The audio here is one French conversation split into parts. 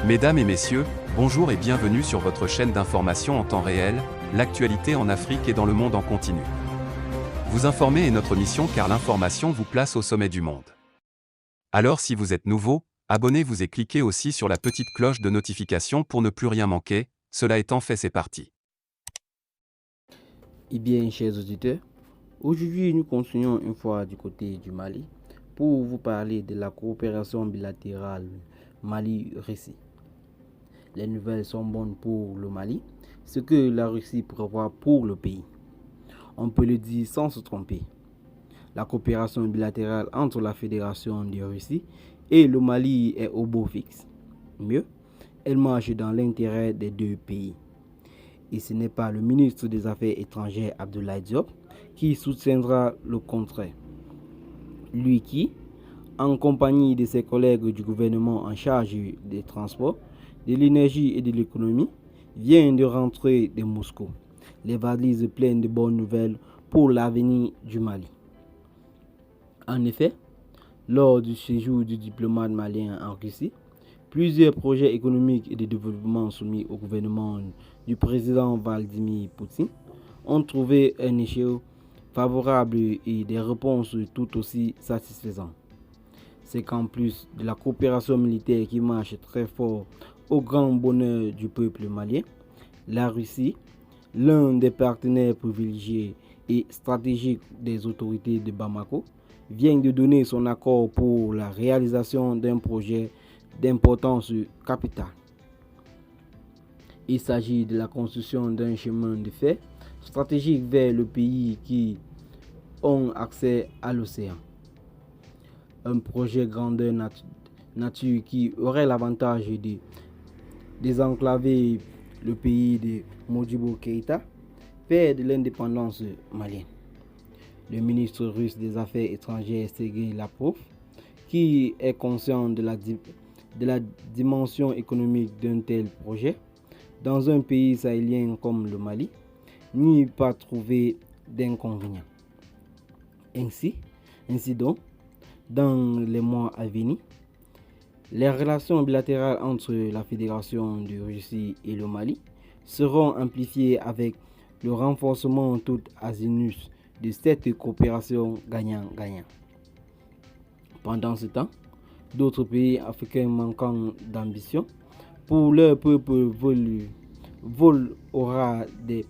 Mesdames et messieurs, bonjour et bienvenue sur votre chaîne d'information en temps réel, l'actualité en Afrique et dans le monde en continu. Vous informer est notre mission car l'information vous place au sommet du monde. Alors si vous êtes nouveau, abonnez-vous et cliquez aussi sur la petite cloche de notification pour ne plus rien manquer, cela étant fait c'est parti. Eh bien, chers auditeurs, aujourd'hui nous continuons une fois du côté du Mali pour vous parler de la coopération bilatérale Mali-Russie. Les nouvelles sont bonnes pour le Mali, ce que la Russie prévoit pour le pays. On peut le dire sans se tromper. La coopération bilatérale entre la Fédération de Russie et le Mali est au beau fixe. Mieux, elle marche dans l'intérêt des deux pays. Et ce n'est pas le ministre des Affaires étrangères Abdoulaye Diop qui soutiendra le contraire. Lui qui, en compagnie de ses collègues du gouvernement en charge des transports, de l'énergie et de l'économie, vient de rentrer de Moscou, les valises pleines de bonnes nouvelles pour l'avenir du Mali. En effet, lors du séjour du diplomate malien en Russie, plusieurs projets économiques et de développement soumis au gouvernement du président Vladimir Poutine ont trouvé un échec favorable et des réponses tout aussi satisfaisantes. C'est qu'en plus de la coopération militaire qui marche très fort au grand bonheur du peuple malien, la Russie, l'un des partenaires privilégiés et stratégiques des autorités de Bamako, vient de donner son accord pour la réalisation d'un projet d'importance capitale. Il s'agit de la construction d'un chemin de fer stratégique vers le pays qui ont accès à l'océan. Un projet grandeur nature qui aurait l'avantage de désenclaver le pays de Modibo Keïta vers de l'indépendance malienne. Le ministre russe des Affaires étrangères Sergei Lavrov, qui est conscient de la dimension économique d'un tel projet, dans un pays sahélien comme le Mali, n'y pas trouvé d'inconvénient. Ainsi donc, dans les mois à venir, les relations bilatérales entre la Fédération de Russie et le Mali seront amplifiées avec le renforcement tout azimut de cette coopération gagnant-gagnant. Pendant ce temps, d'autres pays africains manquant d'ambition pour leur peuple volent au ras des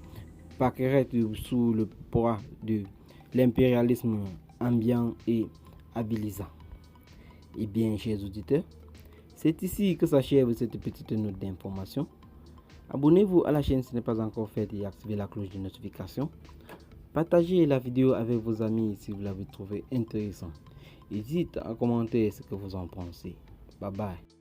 pâquerettes sous le poids de l'impérialisme ambiant et habilisant. Eh bien, chers auditeurs, c'est ici que s'achève cette petite note d'information. Abonnez-vous à la chaîne si ce n'est pas encore fait et activez la cloche de notification. Partagez la vidéo avec vos amis si vous l'avez trouvé intéressant. Et dites en commentaire ce que vous en pensez. Bye bye.